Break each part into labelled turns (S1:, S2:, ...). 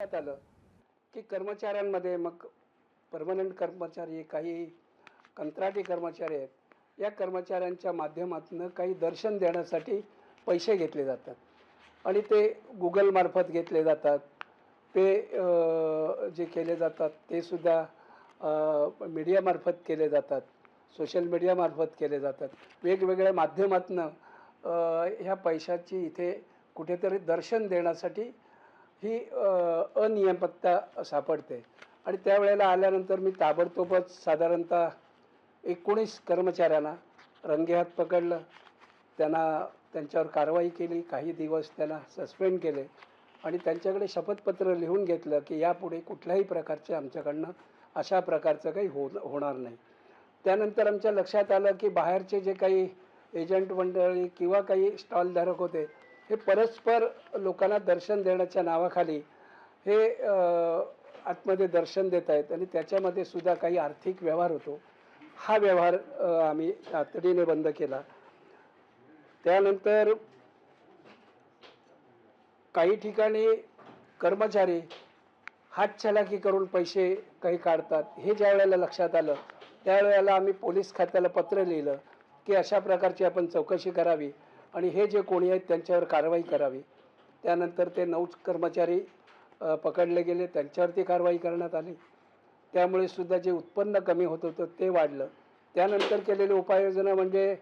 S1: लक्षात आलं की कर्मचाऱ्यांमध्ये मग परमनंट कर्मचारी, काही कंत्राटी कर्मचारी आहेत, या कर्मचाऱ्यांच्या माध्यमातून काही दर्शन देण्यासाठी पैसे घेतले जातात आणि ते गुगलमार्फत घेतले जातात. ते जे केले जातात ते सुद्धा मीडियामार्फत केले जातात, सोशल मीडियामार्फत केले जातात. वेगवेगळ्या माध्यमातून ह्या पैशाची इथे कुठेतरी दर्शन देण्यासाठी ही अनियमितता सापडते. आणि त्यावेळेला आल्यानंतर मी ताबडतोबच साधारणतः 19 कर्मचाऱ्यांना रंगेहात पकडलं, त्यांच्यावर कारवाई केली, काही दिवस त्यांना सस्पेंड केले आणि त्यांच्याकडे शपथपत्र लिहून घेतलं की यापुढे कुठल्याही प्रकारचे आमच्याकडनं अशा प्रकारचं काही होणार नाही. त्यानंतर आमच्या लक्षात आलं की बाहेरचे जे काही एजंट मंडळी किंवा काही स्टॉलधारक होते, हे परस्पर लोकांना दर्शन देण्याच्या नावाखाली हे आतमध्ये दर्शन देत आहेत आणि त्याच्यामध्ये सुद्धा काही आर्थिक व्यवहार होतो. हा व्यवहार आम्ही तातडीने बंद केला. त्यानंतर काही ठिकाणी कर्मचारी हातचलाकी करून पैसे काही काढतात. हे ज्या वेळेला लक्षात आलं त्यावेळेला आम्ही पोलीस खात्याला पत्र लिहिलं की अशा प्रकारची आपण चौकशी करावी आणि हे जे कोणी आहेत त्यांच्यावर कारवाई करावी. त्यानंतर ते 9 कर्मचारी पकडले गेले, त्यांच्यावरती कारवाई करण्यात आली. त्यामुळे सुद्धा जे उत्पन्न कमी होत होतं ते वाढलं. त्यानंतर केलेली उपाययोजना म्हणजे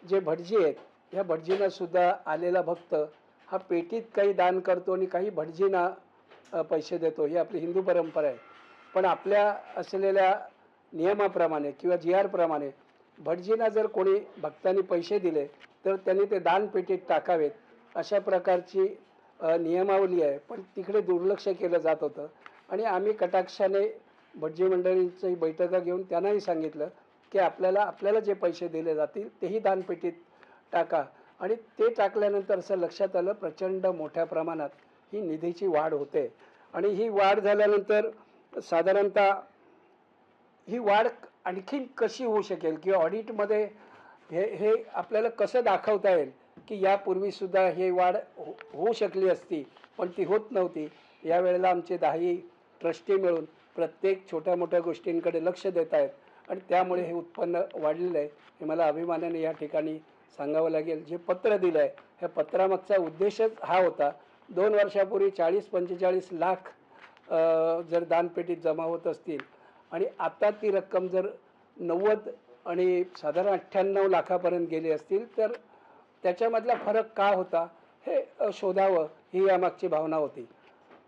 S1: जे भटजी आहेत, ह्या भटजींना सुद्धा आलेला भक्त हा पेटीत काही दान करतो आणि काही भटजींना पैसे देतो. ही आपली हिंदू परंपरा आहे. पण आपल्या असलेल्या नियमाप्रमाणे किंवा GR प्रमाणे भटजींना जर कोणी भक्तांनी पैसे दिले तर त्यांनी ते दानपेटीत टाकावेत, अशा प्रकारची नियमावली आहे. पण तिकडे दुर्लक्ष केलं जात होतं आणि आम्ही कटाक्षाने भटजी मंडळींची बैठका घेऊन त्यांनाही सांगितलं की आपल्याला जे पैसे दिले जातील तेही दानपेटीत टाका. आणि ते टाकल्यानंतर असं लक्षात आलं प्रचंड मोठ्या प्रमाणात ही निधीची वाढ होते. आणि ही वाढ झाल्यानंतर साधारणतः ही वाढ आणखीन कशी होऊ शकेल किंवा ऑडिटमध्ये हे आपल्याला कसं दाखवता येईल की यापूर्वीसुद्धा हे वाढ होऊ शकली असती पण ती होत नव्हती. यावेळेला आमचे 10 ट्रस्टी मिळून प्रत्येक छोट्या मोठ्या गोष्टींकडे लक्ष देत आहेत आणि त्यामुळे हे उत्पन्न वाढलेलं आहे. हे मला अभिमानाने या ठिकाणी सांगावं लागेल. जे पत्र दिलं आहे ह्या पत्रामागचा उद्देशच हा होता. 2 वर्षापूर्वी 40-45 लाख जर दानपेटीत जमा होत असतील आणि आता ती रक्कम जर 90 आणि साधारण 98 लाखापर्यंत गेली असतील तर त्याच्यामधला फरक का होता हे शोधावं, ही यामागची भावना होती.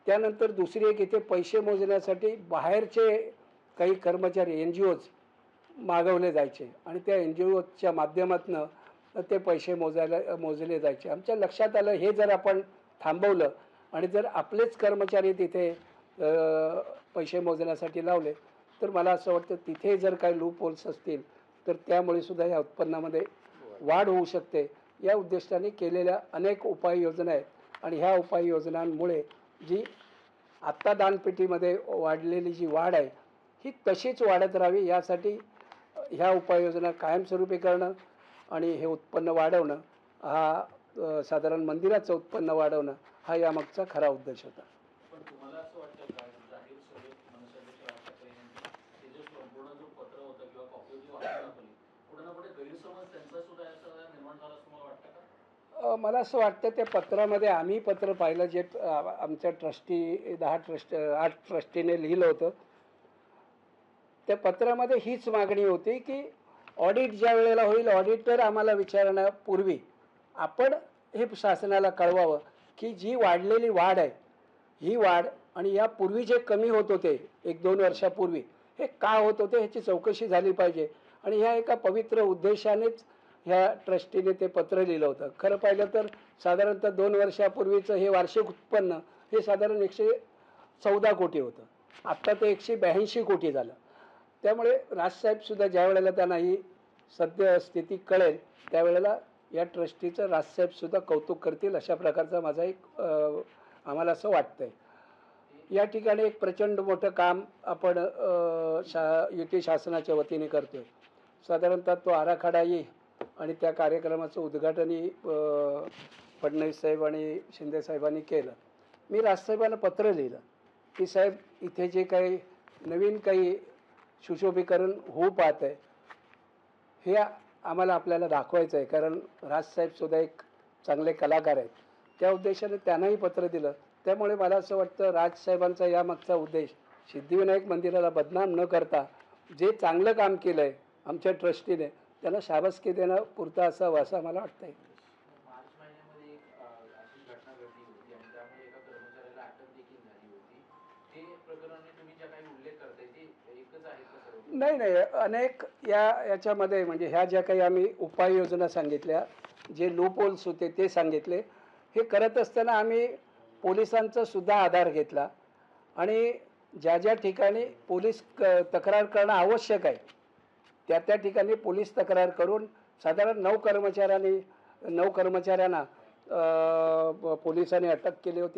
S1: त्यानंतर दुसरी एक, इथे पैसे मोजण्यासाठी बाहेरचे काही कर्मचारी NGOज मागवले जायचे आणि त्या NGOच्या माध्यमातून ते पैसे मोजले जायचे. आमच्या लक्षात आलं हे जर आपण थांबवलं आणि जर आपलेच कर्मचारी तिथे पैसे मोजण्यासाठी लावले तर मला असं वाटतं तिथे जर काही लूप होल्स असतील तर त्यामुळे सुद्धा या उत्पन्नामध्ये वाढ होऊ शकते. या उद्देशाने केलेल्या अनेक उपाययोजना आहेत आणि ह्या उपाययोजनांमुळे जी आत्ता दानपेटीमध्ये वाढलेली जी वाढ आहे ही तशीच वाढत राहावी, यासाठी ह्या उपाययोजना कायमस्वरूपी करणं आणि हे उत्पन्न वाढवणं, हा साधारण मंदिराचं उत्पन्न वाढवणं हा यामागचा खरा उद्देश होता.
S2: पण तुम्हाला असं वाटतं का जाहीर सभेत मनसेचे राज ठाकरे यांनी हे जे संपूर्ण जो पत्र होतं किंवा कॉपी होती वाचून दाखवली, कुठे ना कुठे गैरसमज त्यांचा सुद्धा याचा निर्माण झाला असं मला वाटतं का?
S1: मला असं वाटतं त्या पत्रामध्ये आम्ही पत्र पाहिलं जे आमच्या ट्रस्टी 8 ट्रस्टीने लिहिलं होतं. त्या पत्रामध्ये हीच मागणी होती की ऑडिट ज्या वेळेला होईल ऑडिटर आम्हाला विचारण्यापूर्वी आपण हे शासनाला कळवावं की जी वाढलेली वाढ आहे ही वाढ आणि यापूर्वी जे कमी होत होते 1-2 वर्षापूर्वी हे का होत होते ह्याची चौकशी झाली पाहिजे. आणि ह्या एका पवित्र उद्देशानेच ह्या ट्रस्टीने ते पत्र लिहिलं होतं. खरं पाहिलं तर साधारणतः 2 वर्षापूर्वीचं हे वार्षिक उत्पन्न हे साधारण 114 कोटी होतं. आत्ता ते 182 कोटी झालं. त्यामुळे राजसाहेबसुद्धा ज्या वेळेला त्यांना ही सद्य स्थिती कळेल त्यावेळेला या ट्रस्टीचं राजसाहेबसुद्धा कौतुक करतील, अशा प्रकारचा माझा एक आम्हाला असं वाटतं आहे. या ठिकाणी एक प्रचंड मोठं काम आपण युती शासनाच्या वतीने करतो आहे. साधारणतः तो आराखडा येईल आणि त्या कार्यक्रमाचं उद्घाटनही फडणवीस साहेब आणि शिंदे साहेबांनी केलं. मी राजसाहेबांना पत्र लिहिलं की साहेब इथे जे काही नवीन काही सुशोभीकरण होऊ पाहत आहे हे आम्हाला आपल्याला दाखवायचं आहे, कारण राजसाहेबसुद्धा एक चांगले कलाकार आहेत. त्या उद्देशाने त्यांनाही पत्र दिलं. त्यामुळे मला असं वाटतं राजसाहेबांचा यामागचा उद्देश सिद्धिविनायक मंदिराला बदनाम न करता जे चांगलं काम केलं आहे आमच्या ट्रस्टीने त्यांना शाबासकी देणं पुरतं असावं असं मला वाटतं आहे.
S3: मार्च महिन्यामध्ये एक अशी घटना घडली होती आणि त्यामुळे एका कर्मचाऱ्याला अटक देखील झाली होती. ते प्रकरणाने तुम्ही ज्या काही उल्लेख करताय ते एकच आहेत का सर्व?
S1: नाही नाही, अनेक याच्यामध्ये म्हणजे ह्या ज्या काही आम्ही उपाययोजना सांगितल्या, जे लूपहोल्स होते ते सांगितले. हे करत असताना आम्ही पोलिसांचा सुद्धा आधार घेतला आणि ज्या ज्या ठिकाणी पोलीस तक्रार करणं आवश्यक आहे त्या ठिकाणी पोलीस तक्रार करून साधारण 9 कर्मचाऱ्यांना पोलिसांनी अटक केली होती.